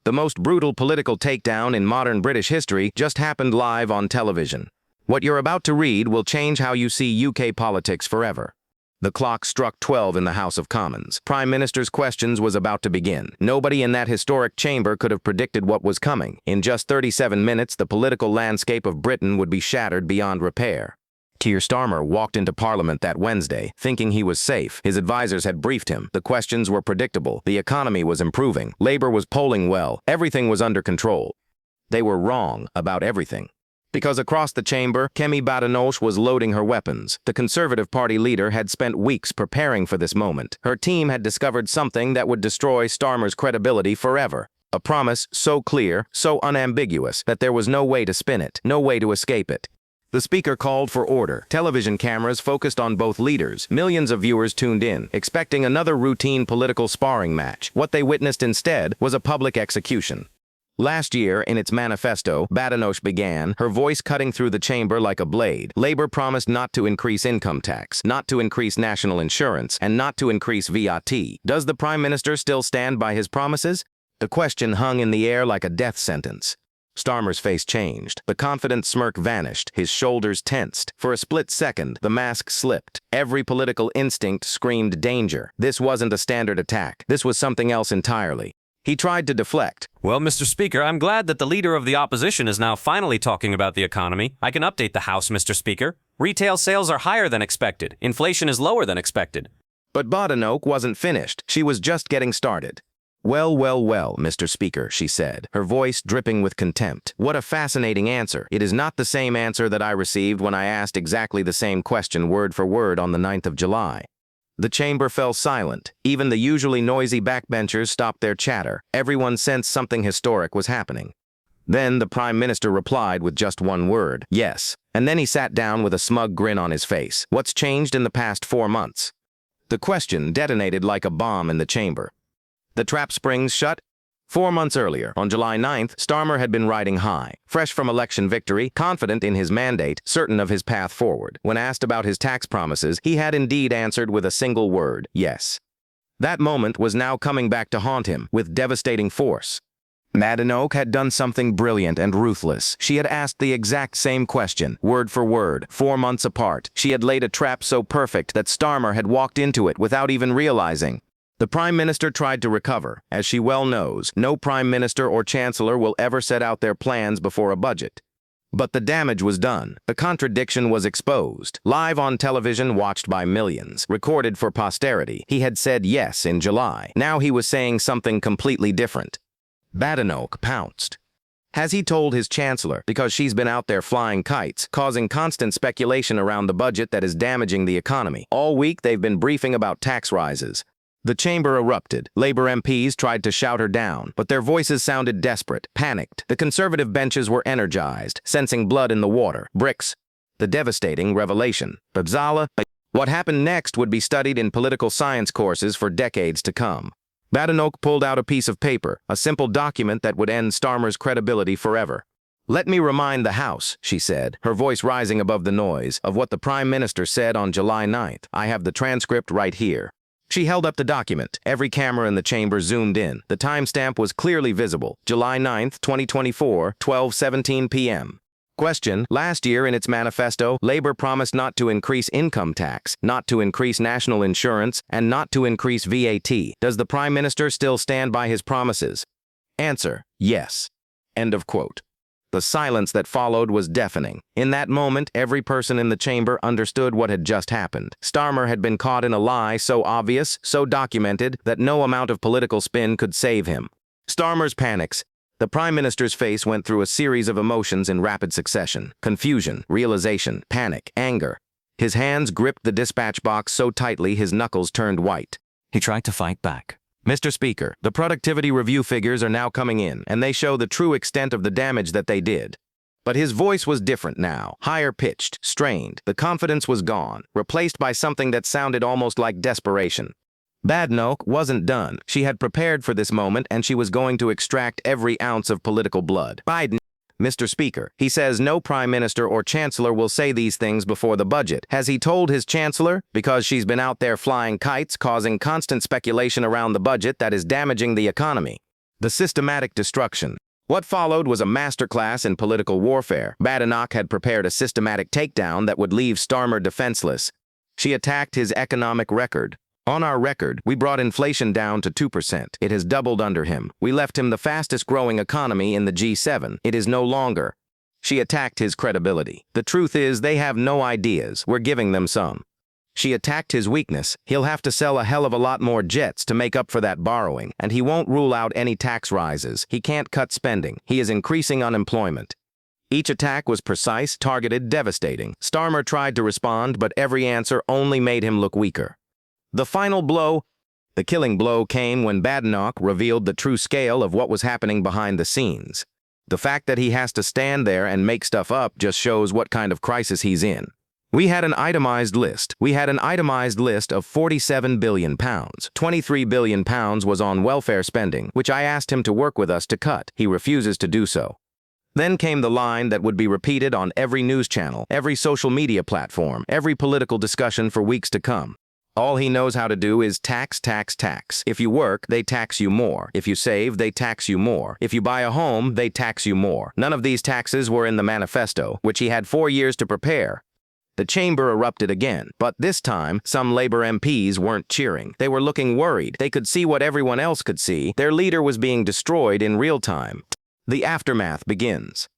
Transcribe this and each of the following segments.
The most brutal political takedown in modern British history just happened live on television. What you're about to read will change how you see UK politics forever. The clock struck 12 in the House of Commons. Prime Minister's questions was about to begin. Nobody in that historic chamber could have predicted what was coming. In just 37 minutes, the political landscape of Britain would be shattered beyond repair. Keir Starmer walked into Parliament that Wednesday, thinking he was safe. His advisors had briefed him. The questions were predictable. The economy was improving. Labour was polling well. Everything was under control. They were wrong about everything. Because across the chamber, Kemi Badenoch was loading her weapons. The Conservative Party leader had spent weeks preparing for this moment. Her team had discovered something that would destroy Starmer's credibility forever. A promise so clear, so unambiguous, that there was no way to spin it, no way to escape it. The speaker called for order. Television cameras focused on both leaders. Millions of viewers tuned in, expecting another routine political sparring match. What they witnessed instead was a public execution. Last year, in its manifesto, Badenoch began, her voice cutting through the chamber like a blade. Labour promised not to increase income tax, not to increase national insurance, and not to increase VAT. Does the Prime Minister still stand by his promises? The question hung in the air like a death sentence. Starmer's face changed. The confident smirk vanished. His shoulders tensed. For a split second, the mask slipped. Every political instinct screamed danger. This wasn't a standard attack. This was something else entirely. He tried to deflect. Well, Mr. Speaker, I'm glad that the leader of the opposition is now finally talking about the economy. I can update the House, Mr. Speaker. Retail sales are higher than expected. Inflation is lower than expected. But Badenoch wasn't finished. She was just getting started. Well, Mr. Speaker, she said, her voice dripping with contempt. What a fascinating answer. It is not the same answer that I received when I asked exactly the same question word for word on the 9th of July. The chamber fell silent. Even the usually noisy backbenchers stopped their chatter. Everyone sensed something historic was happening. Then the Prime Minister replied with just one word, yes. And then he sat down with a smug grin on his face. What's changed in the past 4 months? The question detonated like a bomb in the chamber. The trap springs shut? 4 months earlier, on July 9th, Starmer had been riding high, fresh from election victory, confident in his mandate, certain of his path forward. When asked about his tax promises, he had indeed answered with a single word, yes. That moment was now coming back to haunt him, with devastating force. Badenoch had done something brilliant and ruthless. She had asked the exact same question, word for word, 4 months apart. She had laid a trap so perfect that Starmer had walked into it without even realizing. The Prime Minister tried to recover. As she well knows, no Prime Minister or Chancellor will ever set out their plans before a budget. But the damage was done. The contradiction was exposed. Live on television, watched by millions. Recorded for posterity. He had said yes in July. Now he was saying something completely different. Badenoch pounced. Has he told his Chancellor, because she's been out there flying kites, causing constant speculation around the budget that is damaging the economy? All week they've been briefing about tax rises. The chamber erupted. Labour MPs tried to shout her down, but their voices sounded desperate, panicked. The Conservative benches were energized, sensing blood in the water. Bricks. The devastating revelation. What happened next would be studied in political science courses for decades to come. Badenoch pulled out a piece of paper, a simple document that would end Starmer's credibility forever. Let me remind the House, she said, her voice rising above the noise, of what the Prime Minister said on July 9th. I have the transcript right here. She held up the document. Every camera in the chamber zoomed in. The timestamp was clearly visible. July 9, 2024, 12:17 p.m. Question: last year in its manifesto, Labour promised not to increase income tax, not to increase national insurance, and not to increase VAT. Does the Prime Minister still stand by his promises? Answer: yes. End of quote. The silence that followed was deafening. In that moment, every person in the chamber understood what had just happened. Starmer had been caught in a lie so obvious, so documented, that no amount of political spin could save him. Starmer's panics. The Prime Minister's face went through a series of emotions in rapid succession. Confusion, realization, panic, anger. His hands gripped the dispatch box so tightly his knuckles turned white. He tried to fight back. Mr. Speaker, the productivity review figures are now coming in, and they show the true extent of the damage that they did. But his voice was different now, higher-pitched, strained. The confidence was gone, replaced by something that sounded almost like desperation. Badenoch wasn't done. She had prepared for this moment, and she was going to extract every ounce of political blood. Mr. Speaker, he says no Prime Minister or Chancellor will say these things before the budget. Has he told his Chancellor? Because she's been out there flying kites, causing constant speculation around the budget that is damaging the economy. The systematic destruction. What followed was a masterclass in political warfare. Badenoch had prepared a systematic takedown that would leave Starmer defenseless. She attacked his economic record. On our record, we brought inflation down to 2%. It has doubled under him. We left him the fastest-growing economy in the G7. It is no longer. She attacked his credibility. The truth is, they have no ideas. We're giving them some. She attacked his weakness. He'll have to sell a hell of a lot more jets to make up for that borrowing, and he won't rule out any tax rises. He can't cut spending. He is increasing unemployment. Each attack was precise, targeted, devastating. Starmer tried to respond, but every answer only made him look weaker. The final blow, the killing blow, came when Badenoch revealed the true scale of what was happening behind the scenes. The fact that he has to stand there and make stuff up just shows what kind of crisis he's in. We had an itemized list. We had an itemized list of £47 billion. £23 billion was on welfare spending, which I asked him to work with us to cut. He refuses to do so. Then came the line that would be repeated on every news channel, every social media platform, every political discussion for weeks to come. All he knows how to do is tax, tax, tax. If you work, they tax you more. If you save, they tax you more. If you buy a home, they tax you more. None of these taxes were in the manifesto, which he had 4 years to prepare. The chamber erupted again, but this time, some Labour MPs weren't cheering. They were looking worried. They could see what everyone else could see. Their leader was being destroyed in real time. The aftermath begins.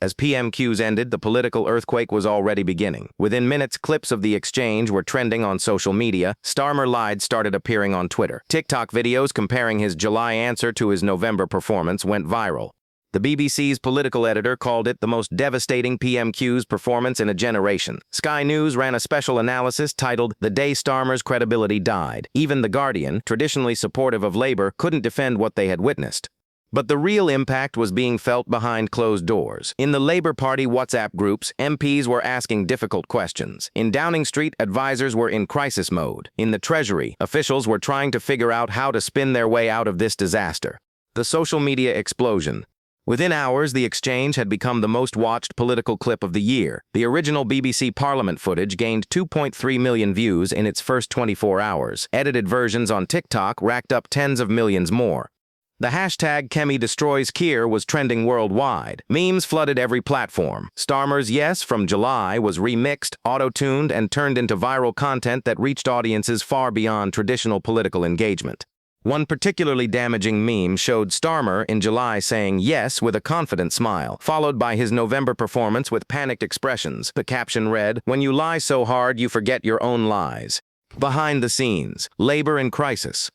As PMQs ended, the political earthquake was already beginning. Within minutes, clips of the exchange were trending on social media. Starmer lied started appearing on Twitter. TikTok videos comparing his July answer to his November performance went viral. The BBC's political editor called it the most devastating PMQ's performance in a generation. Sky News ran a special analysis titled "The Day Starmer's Credibility Died." Even The Guardian, traditionally supportive of Labour, couldn't defend what they had witnessed. But the real impact was being felt behind closed doors. In the Labour Party WhatsApp groups, MPs were asking difficult questions. In Downing Street, advisors were in crisis mode. In the Treasury, officials were trying to figure out how to spin their way out of this disaster. The social media explosion. Within hours, the exchange had become the most watched political clip of the year. The original BBC Parliament footage gained 2.3 million views in its first 24 hours. Edited versions on TikTok racked up tens of millions more. The hashtag Kemi destroys Keir was trending worldwide. Memes flooded every platform. Starmer's yes from July was remixed, auto-tuned, and turned into viral content that reached audiences far beyond traditional political engagement. One particularly damaging meme showed Starmer in July saying yes with a confident smile, followed by his November performance with panicked expressions. The caption read, "When you lie so hard you forget your own lies." Behind the scenes, Labour in crisis.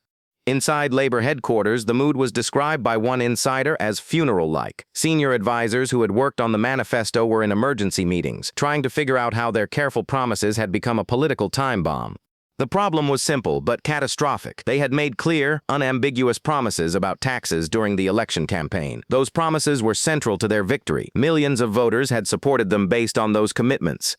Inside Labour headquarters, the mood was described by one insider as funeral-like. Senior advisors who had worked on the manifesto were in emergency meetings, trying to figure out how their careful promises had become a political time bomb. The problem was simple but catastrophic. They had made clear, unambiguous promises about taxes during the election campaign. Those promises were central to their victory. Millions of voters had supported them based on those commitments.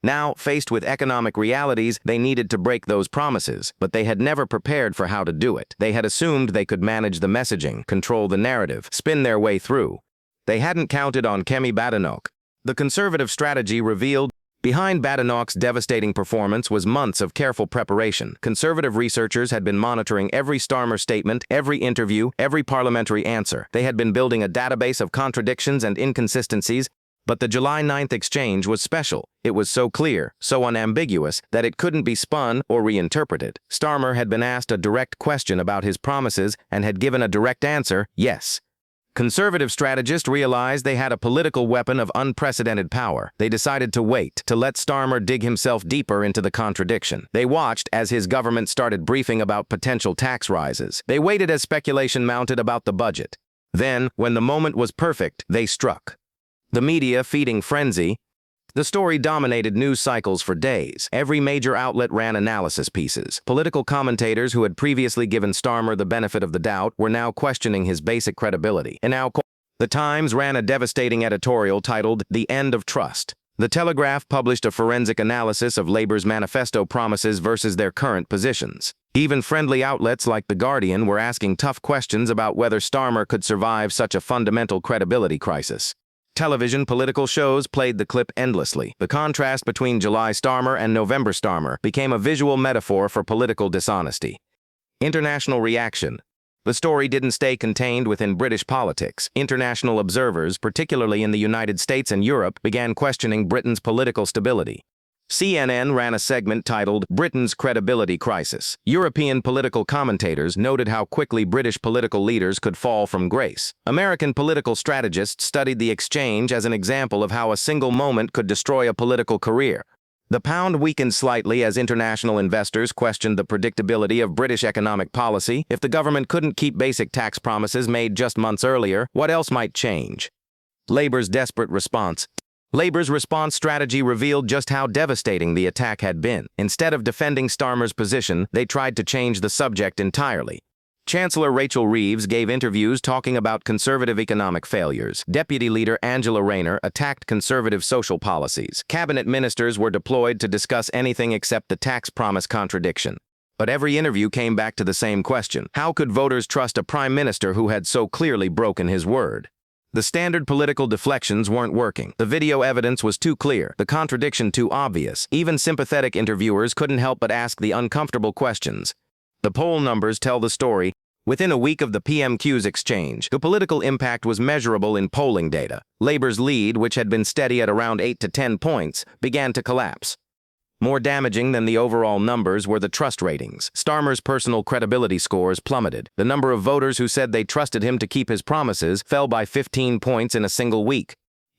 Now, faced with economic realities, they needed to break those promises, but they had never prepared for how to do it. They had assumed they could manage the messaging, control the narrative, spin their way through. They hadn't counted on Kemi Badenoch. The Conservative strategy revealed behind Badenoch's devastating performance was months of careful preparation. Conservative researchers had been monitoring every Starmer statement, every interview, every parliamentary answer. They had been building a database of contradictions and inconsistencies. But the July 9th exchange was special. It was so clear, so unambiguous, that it couldn't be spun or reinterpreted. Starmer had been asked a direct question about his promises and had given a direct answer, yes. Conservative strategists realized they had a political weapon of unprecedented power. They decided to wait, to let Starmer dig himself deeper into the contradiction. They watched as his government started briefing about potential tax rises. They waited as speculation mounted about the budget. Then, when the moment was perfect, they struck. The media feeding frenzy. The story dominated news cycles for days. Every major outlet ran analysis pieces. Political commentators who had previously given Starmer the benefit of the doubt were now questioning his basic credibility. The Times ran a devastating editorial titled "The End of Trust." The Telegraph published a forensic analysis of Labour's manifesto promises versus their current positions. Even friendly outlets like The Guardian were asking tough questions about whether Starmer could survive such a fundamental credibility crisis. Television political shows played the clip endlessly. The contrast between July Starmer and November Starmer became a visual metaphor for political dishonesty. International reaction. The story didn't stay contained within British politics. International observers, particularly in the United States and Europe, began questioning Britain's political stability. CNN ran a segment titled "Britain's Credibility Crisis." European political commentators noted how quickly British political leaders could fall from grace. American political strategists studied the exchange as an example of how a single moment could destroy a political career. The pound weakened slightly as international investors questioned the predictability of British economic policy. If the government couldn't keep basic tax promises made just months earlier, what else might change? Labour's desperate response. Labour's response strategy revealed just how devastating the attack had been. Instead of defending Starmer's position, they tried to change the subject entirely. Chancellor Rachel Reeves gave interviews talking about conservative economic failures. Deputy Leader Angela Rayner attacked conservative social policies. Cabinet ministers were deployed to discuss anything except the tax promise contradiction. But every interview came back to the same question. How could voters trust a prime minister who had so clearly broken his word? The standard political deflections weren't working. The video evidence was too clear, the contradiction too obvious. Even sympathetic interviewers couldn't help but ask the uncomfortable questions. The poll numbers tell the story. Within a week of the PMQ's exchange, the political impact was measurable in polling data. Labour's lead, which had been steady at around 8 to 10 points, began to collapse. More damaging than the overall numbers were the trust ratings. Starmer's personal credibility scores plummeted. The number of voters who said they trusted him to keep his promises fell by 15 points in a single week.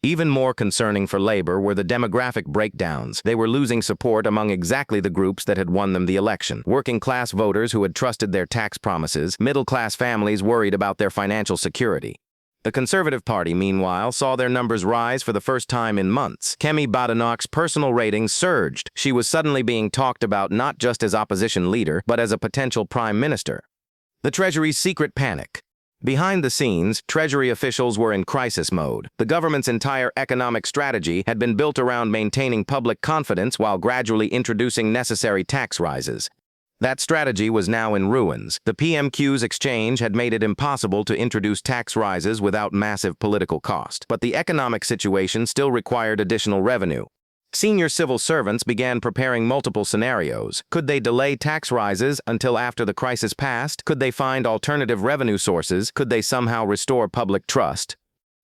Even more concerning for Labour were the demographic breakdowns. They were losing support among exactly the groups that had won them the election. Working-class voters who had trusted their tax promises, middle-class families worried about their financial security. The Conservative Party, meanwhile, saw their numbers rise for the first time in months. Kemi Badenoch's personal ratings surged. She was suddenly being talked about not just as opposition leader, but as a potential prime minister. The Treasury's secret panic. Behind the scenes, Treasury officials were in crisis mode. The government's entire economic strategy had been built around maintaining public confidence while gradually introducing necessary tax rises. That strategy was now in ruins. The PMQ's exchange had made it impossible to introduce tax rises without massive political cost. But the economic situation still required additional revenue. Senior civil servants began preparing multiple scenarios. Could they delay tax rises until after the crisis passed? Could they find alternative revenue sources? Could they somehow restore public trust?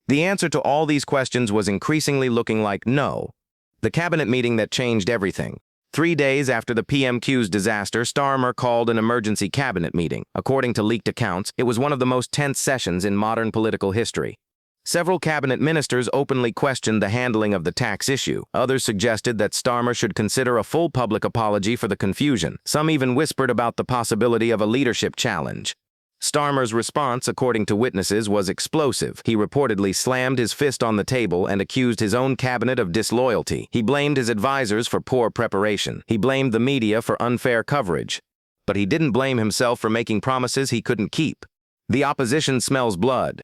The answer to all these questions was increasingly looking like no. The cabinet meeting that changed everything. 3 days after the PMQ's disaster, Starmer called an emergency cabinet meeting. According to leaked accounts, it was one of the most tense sessions in modern political history. Several cabinet ministers openly questioned the handling of the tax issue. Others suggested that Starmer should consider a full public apology for the confusion. Some even whispered about the possibility of a leadership challenge. Starmer's response, according to witnesses, was explosive. He reportedly slammed his fist on the table and accused his own cabinet of disloyalty. He blamed his advisors for poor preparation. He blamed the media for unfair coverage. But he didn't blame himself for making promises he couldn't keep. The opposition smells blood.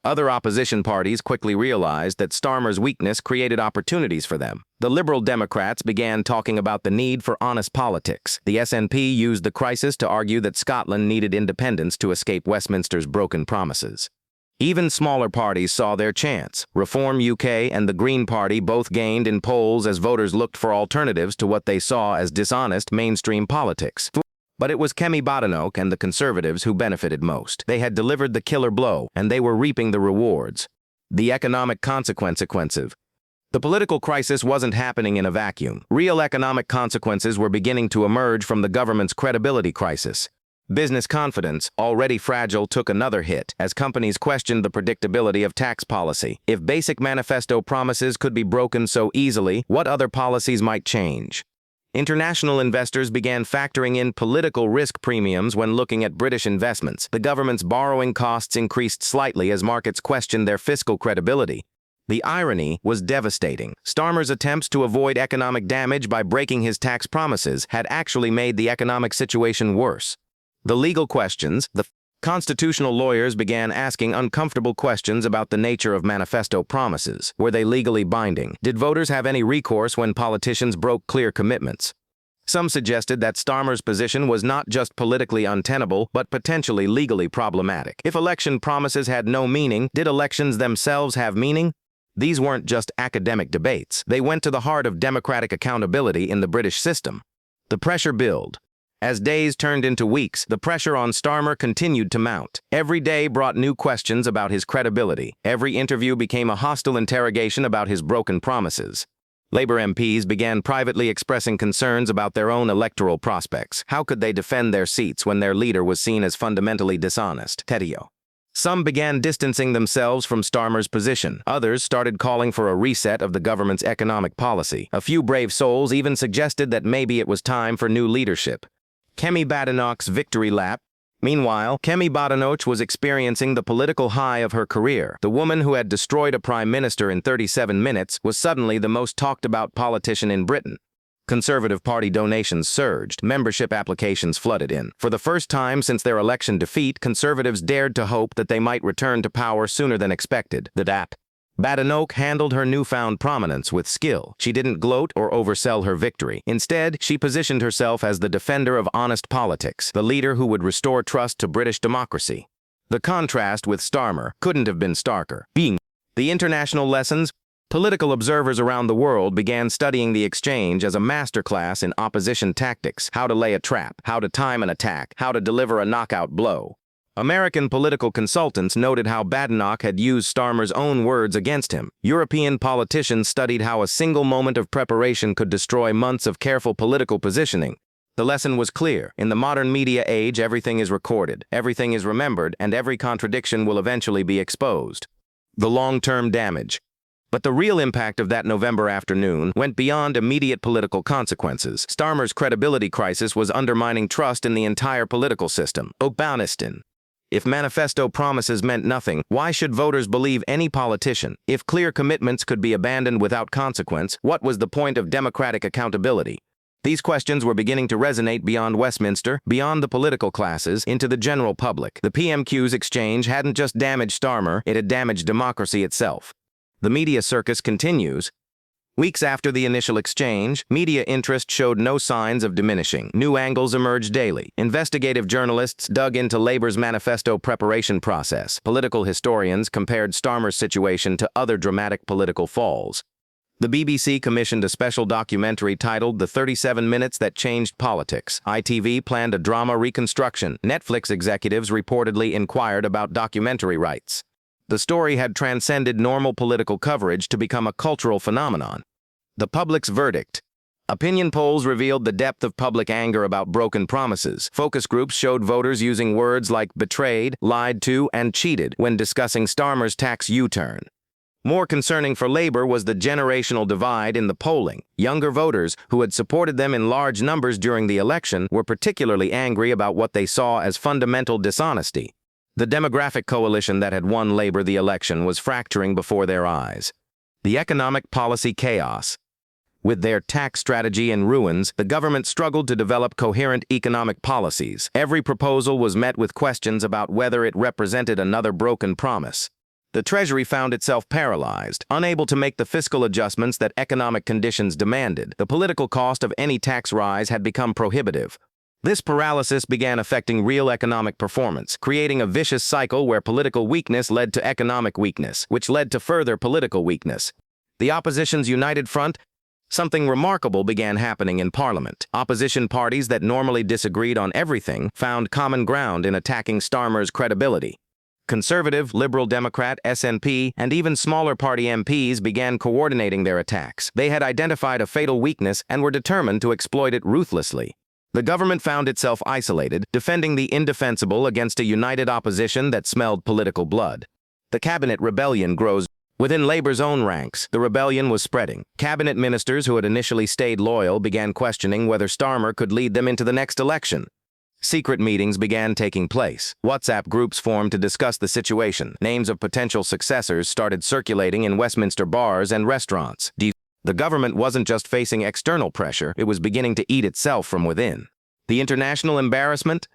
Other opposition parties quickly realized that Starmer's weakness created opportunities for them. The Liberal Democrats began talking about the need for honest politics. The SNP used the crisis to argue that Scotland needed independence to escape Westminster's broken promises. Even smaller parties saw their chance. Reform UK and the Green Party both gained in polls as voters looked for alternatives to what they saw as dishonest mainstream politics. But it was Kemi Badenoch and the Conservatives who benefited most. They had delivered the killer blow, and they were reaping the rewards. The economic consequences. The political crisis wasn't happening in a vacuum. Real economic consequences were beginning to emerge from the government's credibility crisis. Business confidence, already fragile, took another hit as companies questioned the predictability of tax policy. If basic manifesto promises could be broken so easily, what other policies might change? International investors began factoring in political risk premiums when looking at British investments. The government's borrowing costs increased slightly as markets questioned their fiscal credibility. The irony was devastating. Starmer's attempts to avoid economic damage by breaking his tax promises had actually made the economic situation worse. The legal questions, the constitutional lawyers began asking uncomfortable questions about the nature of manifesto promises. Were they legally binding? Did voters have any recourse when politicians broke clear commitments? Some suggested that Starmer's position was not just politically untenable, but potentially legally problematic. If election promises had no meaning, did elections themselves have meaning? These weren't just academic debates. They went to the heart of democratic accountability in the British system. The pressure built. As days turned into weeks, the pressure on Starmer continued to mount. Every day brought new questions about his credibility. Every interview became a hostile interrogation about his broken promises. Labour MPs began privately expressing concerns about their own electoral prospects. How could they defend their seats when their leader was seen as fundamentally dishonest? Tedio. Some began distancing themselves from Starmer's position. Others started calling for a reset of the government's economic policy. A few brave souls even suggested that maybe it was time for new leadership. Kemi Badenoch's victory lap. Meanwhile, Kemi Badenoch was experiencing the political high of her career. The woman who had destroyed a prime minister in 37 minutes was suddenly the most talked-about politician in Britain. Conservative Party donations surged. Membership applications flooded in. For the first time since their election defeat, Conservatives dared to hope that they might return to power sooner than expected. The DAP. Badenoch handled her newfound prominence with skill. She didn't gloat or oversell her victory. Instead, she positioned herself as the defender of honest politics, the leader who would restore trust to British democracy. The contrast with Starmer couldn't have been starker. Being the international lessons, political observers around the world began studying the exchange as a masterclass in opposition tactics, how to lay a trap, how to time an attack, how to deliver a knockout blow. American political consultants noted how Badenoch had used Starmer's own words against him. European politicians studied how a single moment of preparation could destroy months of careful political positioning. The lesson was clear. In the modern media age, everything is recorded, everything is remembered, and every contradiction will eventually be exposed. The long-term damage. But the real impact of that November afternoon went beyond immediate political consequences. Starmer's credibility crisis was undermining trust in the entire political system. Obaniston. If manifesto promises meant nothing, why should voters believe any politician? If clear commitments could be abandoned without consequence, what was the point of democratic accountability? These questions were beginning to resonate beyond Westminster, beyond the political classes, into the general public. The PMQ's exchange hadn't just damaged Starmer, it had damaged democracy itself. The media circus continues. Weeks after the initial exchange, media interest showed no signs of diminishing. New angles emerged daily. Investigative journalists dug into Labour's manifesto preparation process. Political historians compared Starmer's situation to other dramatic political falls. The BBC commissioned a special documentary titled The 37 Minutes That Changed Politics. ITV planned a drama reconstruction. Netflix executives reportedly inquired about documentary rights. The story had transcended normal political coverage to become a cultural phenomenon. The public's verdict. Opinion polls revealed the depth of public anger about broken promises. Focus groups showed voters using words like betrayed, lied to, and cheated when discussing Starmer's tax U-turn. More concerning for Labour was the generational divide in the polling. Younger voters, who had supported them in large numbers during the election, were particularly angry about what they saw as fundamental dishonesty. The demographic coalition that had won Labour the election was fracturing before their eyes. The economic policy chaos. With their tax strategy in ruins, the government struggled to develop coherent economic policies. Every proposal was met with questions about whether it represented another broken promise. The Treasury found itself paralyzed, unable to make the fiscal adjustments that economic conditions demanded. The political cost of any tax rise had become prohibitive. This paralysis began affecting real economic performance, creating a vicious cycle where political weakness led to economic weakness, which led to further political weakness. The opposition's united front. Something remarkable began happening in Parliament. Opposition parties that normally disagreed on everything found common ground in attacking Starmer's credibility. Conservative, Liberal Democrat, SNP, and even smaller party MPs began coordinating their attacks. They had identified a fatal weakness and were determined to exploit it ruthlessly. The government found itself isolated, defending the indefensible against a united opposition that smelled political blood. The cabinet rebellion grows. Within Labour's own ranks, the rebellion was spreading. Cabinet ministers who had initially stayed loyal began questioning whether Starmer could lead them into the next election. Secret meetings began taking place. WhatsApp groups formed to discuss the situation. Names of potential successors started circulating in Westminster bars and restaurants. The government wasn't just facing external pressure, it was beginning to eat itself from within. The international embarrassment?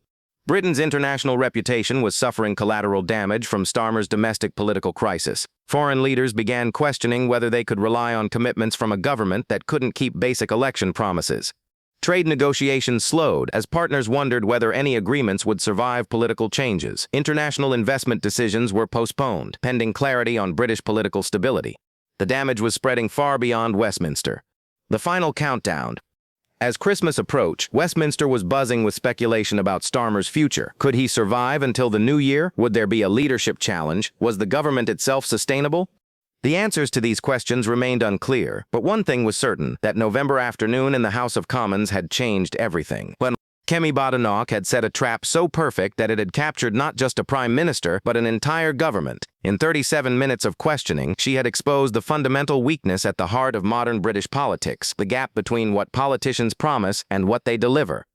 Britain's international reputation was suffering collateral damage from Starmer's domestic political crisis. Foreign leaders began questioning whether they could rely on commitments from a government that couldn't keep basic election promises. Trade negotiations slowed as partners wondered whether any agreements would survive political changes. International investment decisions were postponed, pending clarity on British political stability. The damage was spreading far beyond Westminster. The final countdown. As Christmas approached, Westminster was buzzing with speculation about Starmer's future. Could he survive until the new year? Would there be a leadership challenge? Was the government itself sustainable? The answers to these questions remained unclear, but one thing was certain, that November afternoon in the House of Commons had changed everything. When Kemi Badenoch had set a trap so perfect that it had captured not just a prime minister, but an entire government. In 37 minutes of questioning, she had exposed the fundamental weakness at the heart of modern British politics, the gap between what politicians promise and what they deliver.